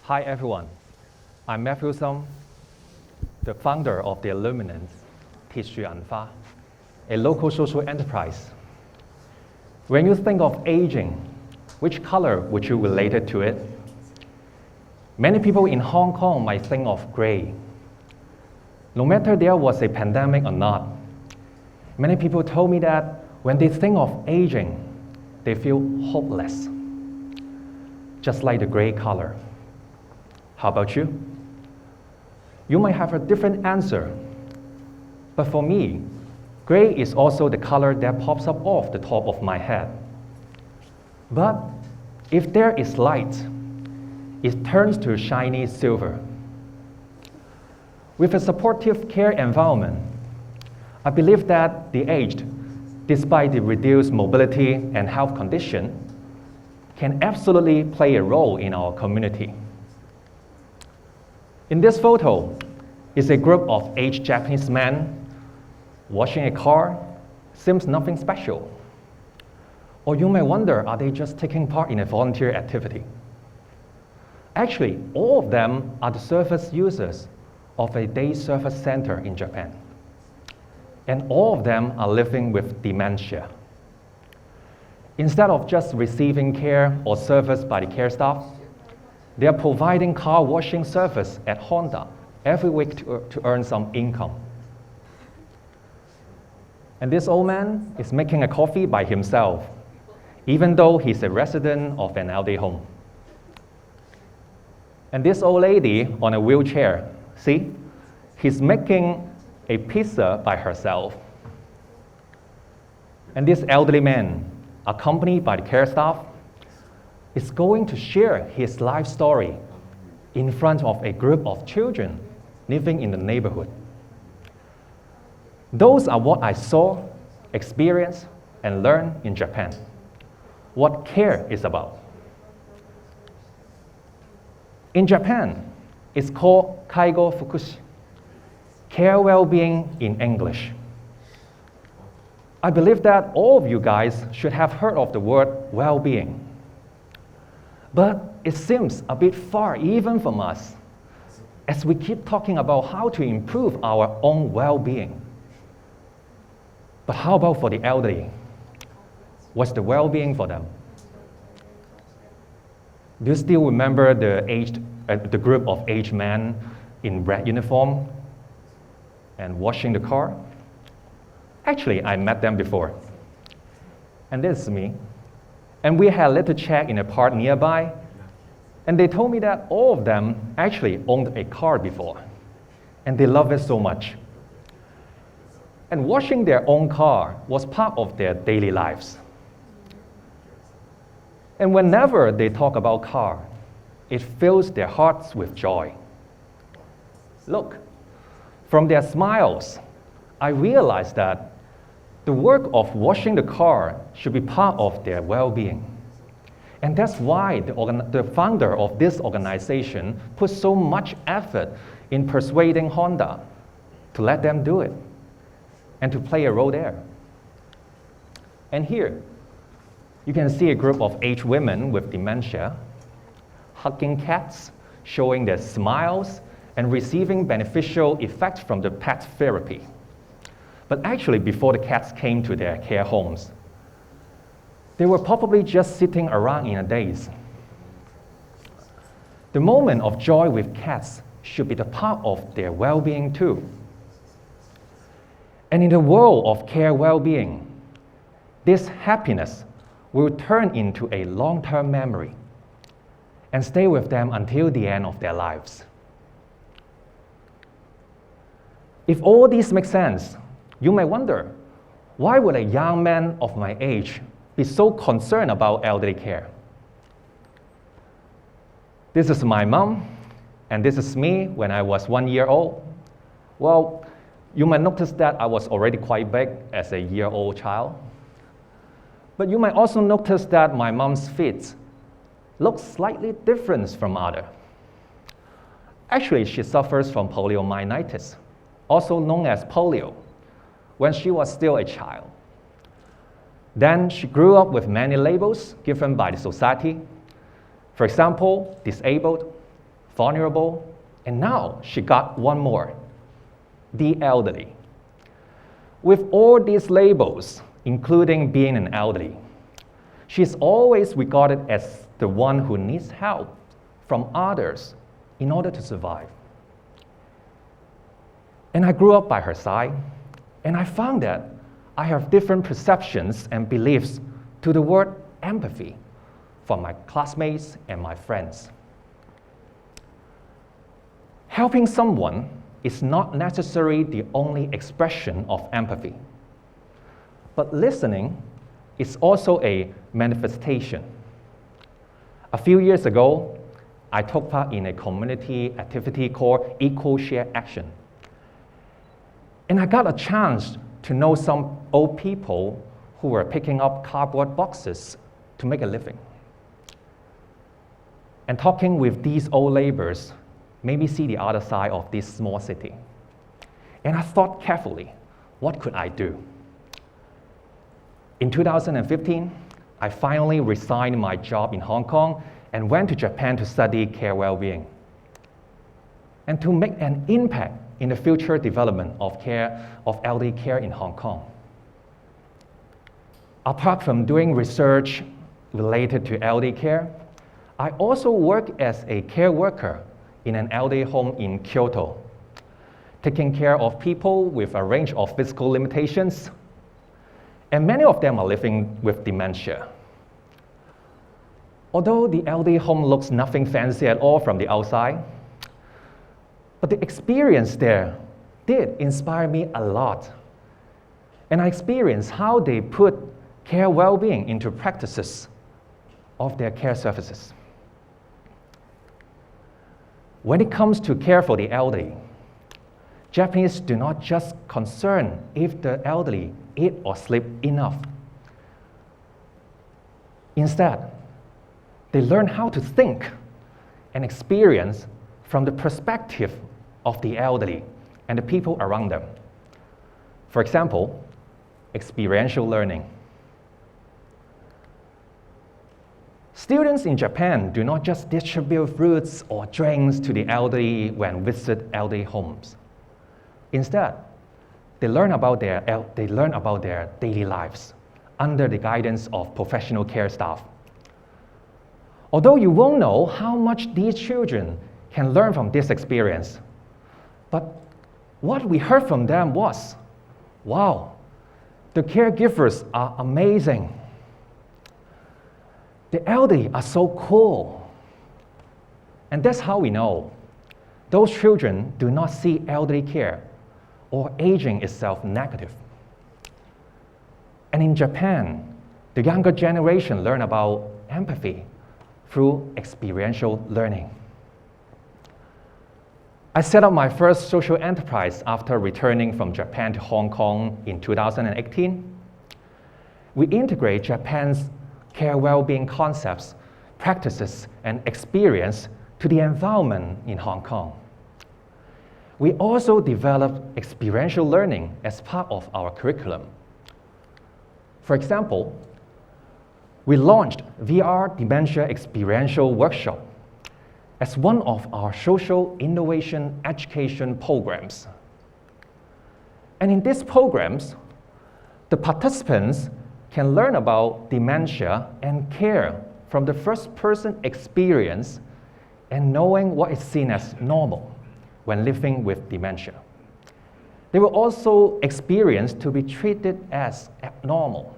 Hi everyone, I'm Matthew Shum, the founder of the Illuminance TEDxCUHK, a local social enterprise. When you think of aging, which color would you relate it to it? Many people in Hong Kong might think of gray. No matter there was a pandemic or not, many people told me that when they think of aging, they feel hopeless, just like the gray color. How about you? You might have a different answer, but for me, gray is also the color that pops up off the top of my head. But if there is light, it turns to shiny silver. With a supportive care environment, I believe that the aged, despite the reduced mobility and health condition, can absolutely play a role in our community. In this photo is a group of aged Japanese men washing a car. Seems nothing special. Or you may wonder, are they just taking part in a volunteer activity? Actually, all of them are the service users of a day service center in Japan. And all of them are living with dementia. Instead of just receiving care or service by the care staff, they are providing car washing service at Honda every week to earn some income. And this old man is making a coffee by himself, even though he's a resident of an elderly home. And this old lady on a wheelchair, see, he's making a pizza by herself. And this elderly man, accompanied by the care staff, is going to share his life story in front of a group of children living in the neighborhood. Those are what I saw, experienced, and learned in Japan. What care is about. In Japan, it's called Kaigo Fukushi, care well-being in English. I believe that all of you guys should have heard of the word well-being. But it seems a bit far even from us, as we keep talking about how to improve our own well-being. But how about for the elderly? What's the well-being for them? Do you still remember the group of aged men in red uniform and washing the car? Actually, I met them before. And this is me. And we had a little chat in a park nearby. And they told me that all of them actually owned a car before. And they love it so much. And washing their own car was part of their daily lives. And whenever they talk about car, it fills their hearts with joy. Look, from their smiles, I realized that the work of washing the car should be part of their well-being. And that's why the founder of this organization put so much effort in persuading Honda to let them do it and to play a role there. And here, you can see a group of aged women with dementia hugging cats, showing their smiles, and receiving beneficial effects from the pet therapy. But actually, before the cats came to their care homes, they were probably just sitting around in a daze. The moment of joy with cats should be the part of their well-being too. And in the world of care well-being, this happiness will turn into a long-term memory and stay with them until the end of their lives. If all these make sense, you may wonder, why would a young man of my age be so concerned about elderly care? This is my mom, and this is me when I was 1 year old. Well, you might notice that I was already quite big as a year-old child. But you might also notice that my mom's feet look slightly different from others. Actually, she suffers from poliomyelitis, also known as polio, when she was still a child. Then she grew up with many labels given by the society. For example, disabled, vulnerable, and now she got one more, the elderly. With all these labels, including being an elderly, she's always regarded as the one who needs help from others in order to survive. And I grew up by her side, and I found that I have different perceptions and beliefs to the word empathy from my classmates and my friends. Helping someone is not necessarily the only expression of empathy, but listening is also a manifestation. A few years ago, I took part in a community activity called Equal Share Action. And I got a chance to know some old people who were picking up cardboard boxes to make a living. And talking with these old laborers made me see the other side of this small city. And I thought carefully, what could I do? In 2015, I finally resigned my job in Hong Kong and went to Japan to study care well-being and to make an impact in the future development of elderly care in Hong Kong. Apart from doing research related to elderly care, I also work as a care worker in an elderly home in Kyoto, taking care of people with a range of physical limitations, and many of them are living with dementia. Although the elderly home looks nothing fancy at all from the outside, but the experience there did inspire me a lot. And I experienced how they put care well-being into practices of their care services. When it comes to care for the elderly, Japanese do not just concern if the elderly eat or sleep enough. Instead, they learn how to think and experience from the perspective of the elderly and the people around them. For example, experiential learning. Students in Japan do not just distribute fruits or drinks to the elderly when visit elderly homes. Instead, they learn about their daily lives under the guidance of professional care staff. Although you won't know how much these children can learn from this experience, but what we heard from them was, wow, the caregivers are amazing. The elderly are so cool. And that's how we know those children do not see elderly care or aging itself negative. And in Japan, the younger generation learn about empathy through experiential learning. I set up my first social enterprise after returning from Japan to Hong Kong in 2018. We integrate Japan's care well-being concepts, practices, and experience to the environment in Hong Kong. We also develop experiential learning as part of our curriculum. For example, we launched VR Dementia Experiential Workshop as one of our social innovation education programs. And in these programs, the participants can learn about dementia and care from the first-person experience and knowing what is seen as normal when living with dementia. They will also experience to be treated as abnormal,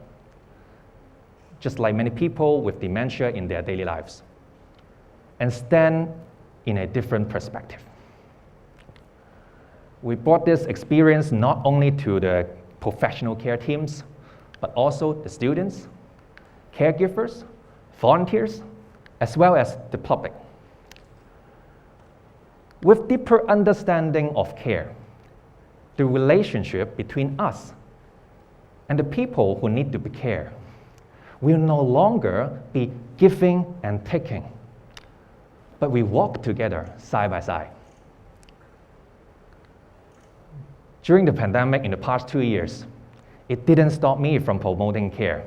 just like many people with dementia in their daily lives, and stand in a different perspective. We brought this experience not only to the professional care teams, but also the students, caregivers, volunteers, as well as the public. With deeper understanding of care, the relationship between us and the people who need to be cared will no longer be giving and taking, but we walk together side by side. During the pandemic in the past 2 years, it didn't stop me from promoting care.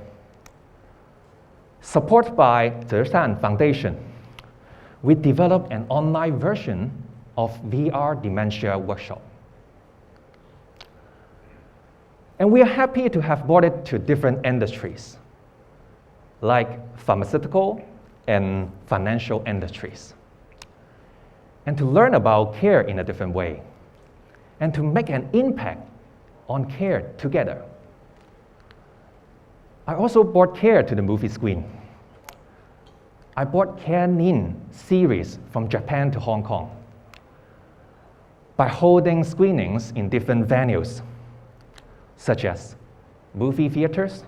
Supported by Zeshan Foundation, we developed an online version of VR dementia workshop. And we are happy to have brought it to different industries, like pharmaceutical and financial industries, and to learn about care in a different way, and to make an impact on care together. I also brought care to the movie screen. I brought Care Nin series from Japan to Hong Kong by holding screenings in different venues, such as movie theaters,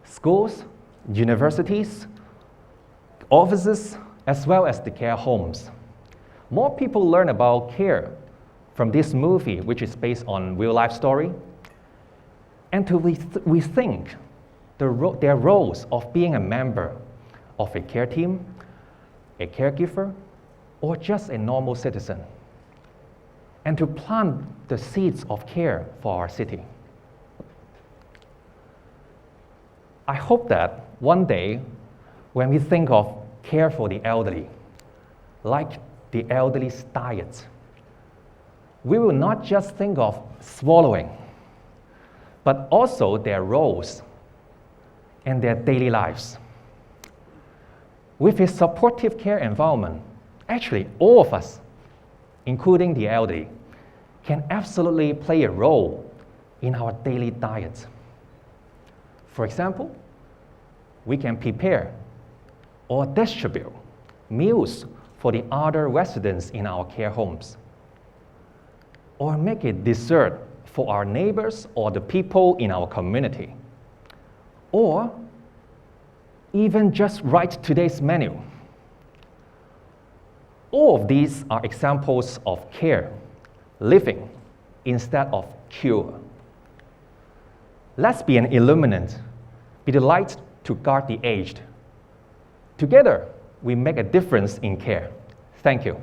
schools, universities, offices, as well as the care homes. More people learn about care from this movie, which is based on real-life story, and to rethink their roles of being a member of a care team, a caregiver, or just a normal citizen, and to plant the seeds of care for our city. I hope that one day, when we think of care for the elderly, like the elderly's diet, we will not just think of swallowing, but also their roles and their daily lives. With a supportive care environment, actually all of us, including the elderly, can absolutely play a role in our daily diet. For example, we can prepare or distribute meals for the other residents in our care homes, or make a dessert for our neighbors or the people in our community, or even just write today's menu. All of these are examples of care, living instead of cure. Let's be an illuminant, be the light to guard the aged. Together, we make a difference in care. Thank you.